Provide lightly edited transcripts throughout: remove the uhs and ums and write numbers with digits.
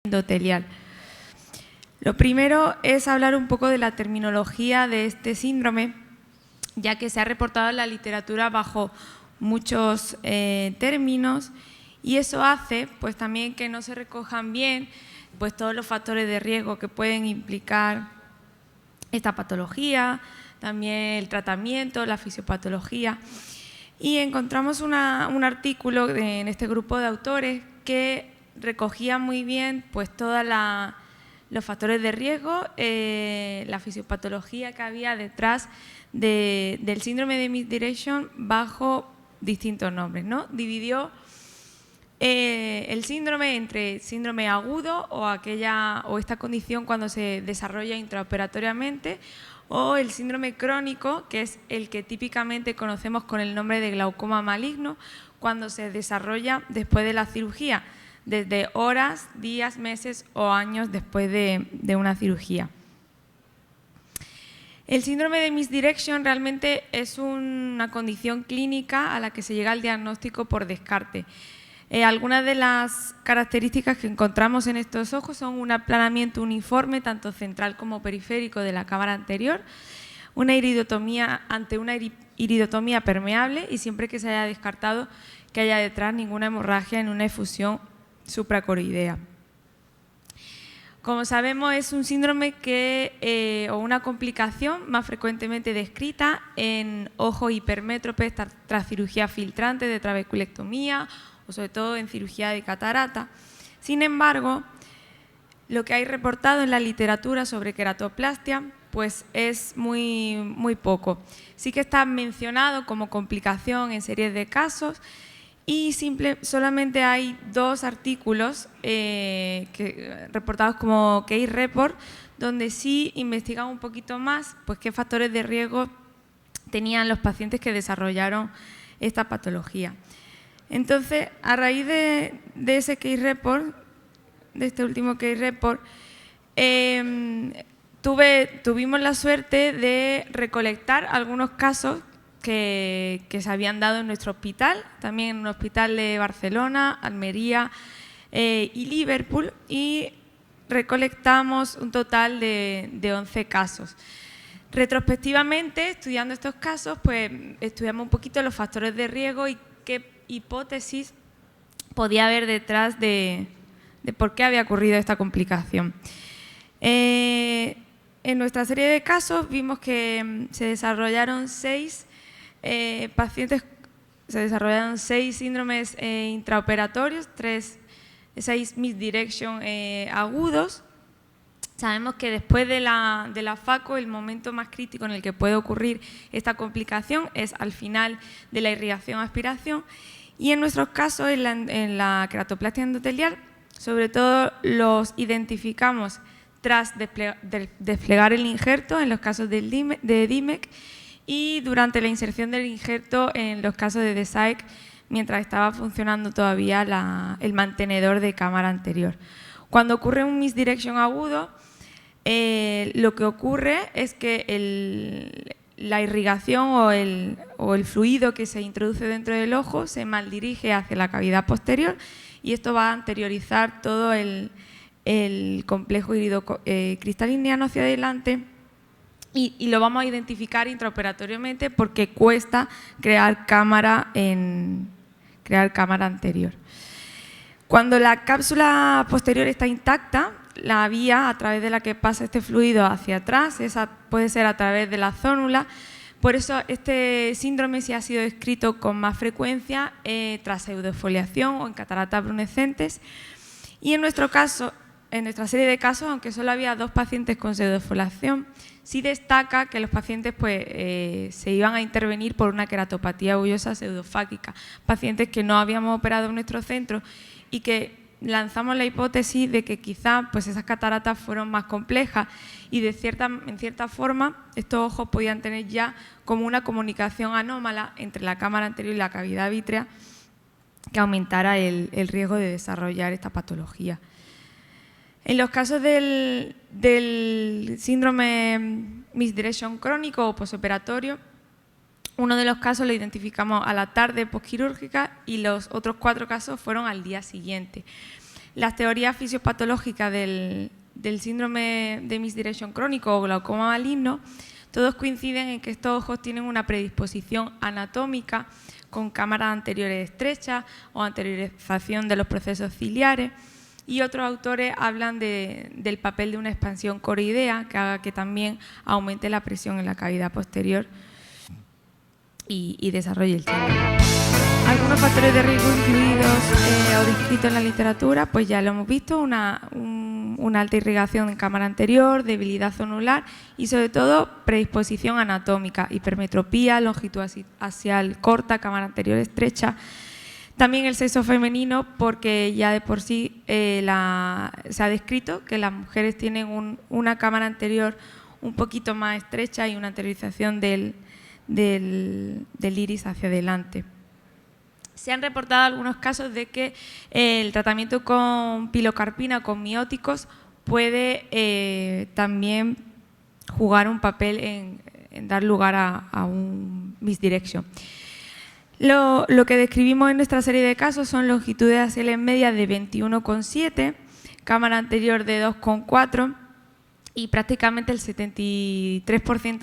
endotelial. Lo primero es hablar un poco de la terminología de este síndrome, ya que se ha reportado en la literatura bajo muchos términos, y eso hace pues también que no se recojan bien pues todos los factores de riesgo que pueden implicar esta patología, también el tratamiento, la fisiopatología. Y encontramos un artículo en este grupo de autores que recogía muy bien pues todos los factores de riesgo, la fisiopatología que había detrás del síndrome de misdirection bajo distintos nombres, ¿no? Dividió el síndrome entre síndrome agudo o esta condición cuando se desarrolla intraoperatoriamente, o el síndrome crónico, que es el que típicamente conocemos con el nombre de glaucoma maligno, cuando se desarrolla después de la cirugía, desde horas, días, meses o años después de una cirugía. El síndrome de misdirection realmente es una condición clínica a la que se llega al diagnóstico por descarte. Algunas de las características que encontramos en estos ojos son un aplanamiento uniforme, tanto central como periférico, de la cámara anterior, una iridotomía ante una iridotomía permeable y siempre que se haya descartado que haya detrás ninguna hemorragia en una efusión supracoroidea. Como sabemos, es un síndrome o una complicación más frecuentemente descrita en ojos hipermétropes tras cirugía filtrante de trabeculectomía o sobre todo en cirugía de catarata. Sin embargo, lo que hay reportado en la literatura sobre queratoplastia pues es muy poco. Sí que está mencionado como complicación en series de casos y solamente hay 2 artículos reportados como case report, donde sí investigan un poquito más pues qué factores de riesgo tenían los pacientes que desarrollaron esta patología. Entonces, a raíz de ese case report, de este último case report, tuvimos la suerte de recolectar algunos casos que se habían dado en nuestro hospital, también en un hospital de Barcelona, Almería y Liverpool, y recolectamos un total de 11 casos. Retrospectivamente, estudiando estos casos, pues estudiamos un poquito los factores de riesgo y qué hipótesis podía haber detrás de por qué había ocurrido esta complicación. En nuestra serie de casos vimos que se desarrollaron 6 síndromes intraoperatorios, 6 misdirection agudos. Sabemos que después de la FACO el momento más crítico en el que puede ocurrir esta complicación es al final de la irrigación-aspiración, y en nuestros casos en la queratoplastia endotelial sobre todo los identificamos tras desplegar el injerto en los casos de DIMEC y durante la inserción del injerto en los casos de DESAEC mientras estaba funcionando todavía el mantenedor de cámara anterior. Cuando ocurre un misdirection agudo, lo que ocurre es que la irrigación o el fluido que se introduce dentro del ojo se maldirige hacia la cavidad posterior y esto va a anteriorizar todo el complejo cristaliniano hacia adelante y lo vamos a identificar intraoperatoriamente porque cuesta crear cámara anterior. Cuando la cápsula posterior está intacta, la vía a través de la que pasa este fluido hacia atrás puede ser a través de la zónula. Por eso este síndrome sí ha sido descrito con más frecuencia tras pseudofoliación o en cataratas brunescentes. Y en nuestro caso, en nuestra serie de casos, aunque solo había 2 pacientes con pseudofoliación, sí destaca que los pacientes se iban a intervenir por una queratopatía bullosa pseudofáquica, pacientes que no habíamos operado en nuestro centro y que lanzamos la hipótesis de que quizá pues esas cataratas fueron más complejas y en cierta forma estos ojos podían tener ya como una comunicación anómala entre la cámara anterior y la cavidad vítrea que aumentara el riesgo de desarrollar esta patología. En los casos del síndrome misdirection crónico o posoperatorio, uno de los casos lo identificamos a la tarde postquirúrgica y los otros 4 casos fueron al día siguiente. Las teorías fisiopatológicas del síndrome de misdirection crónico o glaucoma maligno, todos coinciden en que estos ojos tienen una predisposición anatómica con cámaras anteriores estrechas o anteriorización de los procesos ciliares, y otros autores hablan del papel de una expansión coroidea que haga que también aumente la presión en la cavidad posterior y desarrolle el síndrome. Algunos factores de riesgo incluidos o descritos en la literatura, pues ya lo hemos visto, una alta irrigación en cámara anterior, debilidad zonular y sobre todo predisposición anatómica, hipermetropía, longitud axial corta, cámara anterior estrecha. También el sexo femenino, porque ya de por sí se ha descrito que las mujeres tienen una cámara anterior un poquito más estrecha y una anteriorización del iris hacia adelante. Se han reportado algunos casos de que el tratamiento con pilocarpina o con mióticos puede también jugar un papel en dar lugar a un misdirection. Lo que describimos en nuestra serie de casos son longitudes axiales medias de 21,7, cámara anterior de 2,4 y prácticamente el 73%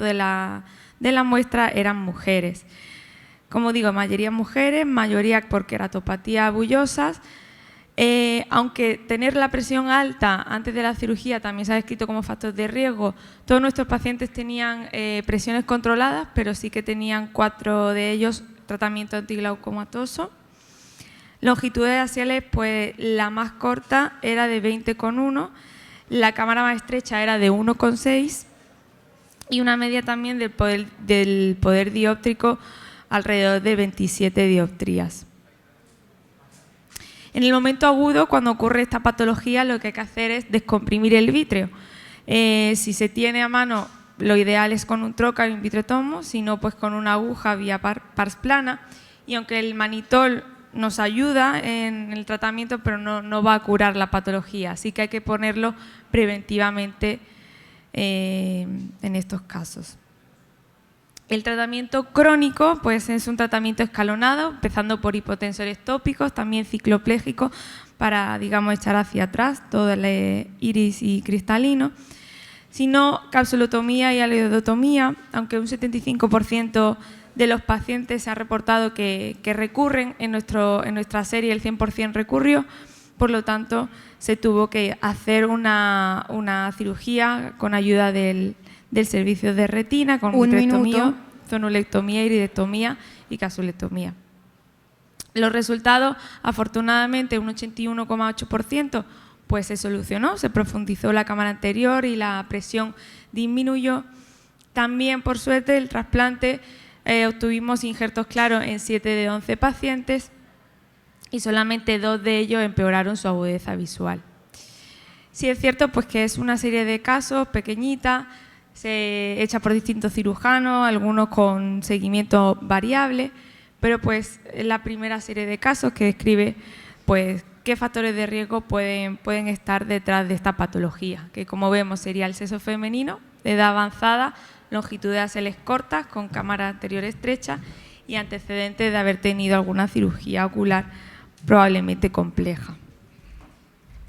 de la muestra eran mujeres. Como digo, mayoría mujeres, mayoría por queratopatías bullosas, aunque tener la presión alta antes de la cirugía también se ha descrito como factor de riesgo. Todos nuestros pacientes tenían presiones controladas, pero sí que tenían 4 de ellos tratamiento antiglaucomatoso. Longitudes axiales, pues la más corta era de 20,1, la cámara más estrecha era de 1,6 y una media también del poder dióptrico alrededor de 27 dioptrías. En el momento agudo, cuando ocurre esta patología, lo que hay que hacer es descomprimir el vítreo. Si se tiene a mano, lo ideal es con un trocar o un vitretomo, si no, pues con una aguja vía pars plana. Y aunque el manitol nos ayuda en el tratamiento, pero no va a curar la patología, así que hay que ponerlo preventivamente en estos casos. El tratamiento crónico pues es un tratamiento escalonado, empezando por hipotensores tópicos, también cicloplégicos, para, digamos, echar hacia atrás todo el iris y cristalino. Sino capsulotomía y aleodotomía, aunque un 75% de los pacientes se ha reportado que recurren, en nuestra serie el 100% recurrió, por lo tanto se tuvo que hacer una cirugía con ayuda del servicio de retina, con vitrectomía, zonulectomía, iridectomía y capsulectomía. Los resultados, afortunadamente, un 81,8%, pues se solucionó, se profundizó la cámara anterior y la presión disminuyó. También, por suerte, el trasplante obtuvimos injertos claros en 7 de 11 pacientes y solamente 2 de ellos empeoraron su agudeza visual. Sí es cierto pues que es una serie de casos pequeñita, hecha por distintos cirujanos, algunos con seguimiento variable, pero pues es la primera serie de casos que describe pues qué factores de riesgo pueden estar detrás de esta patología, que como vemos sería el sexo femenino, de edad avanzada, longitudes axiales cortas, con cámara anterior estrecha y antecedentes de haber tenido alguna cirugía ocular probablemente compleja.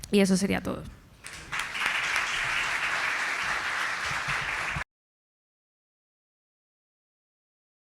Y eso sería todo.